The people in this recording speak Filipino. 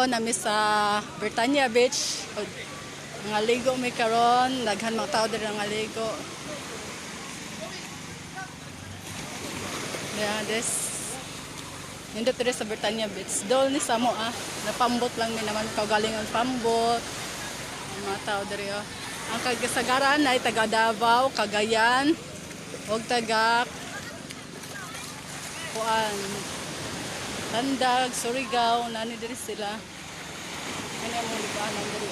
karon nami sa Britannia Beach. Nga ligo mi karon, daghan mga tao diri nga ligo. Yeah, nindot diri sa Britannia Beach. Dol ni samo napambot lang mi naman galing ang pambot. Ang mga tao diri Ang kagasagaran ay taga Davao, Cagayan, ug taga Tandag, Surigao, nani diri sila. Ano ang mga liganan diri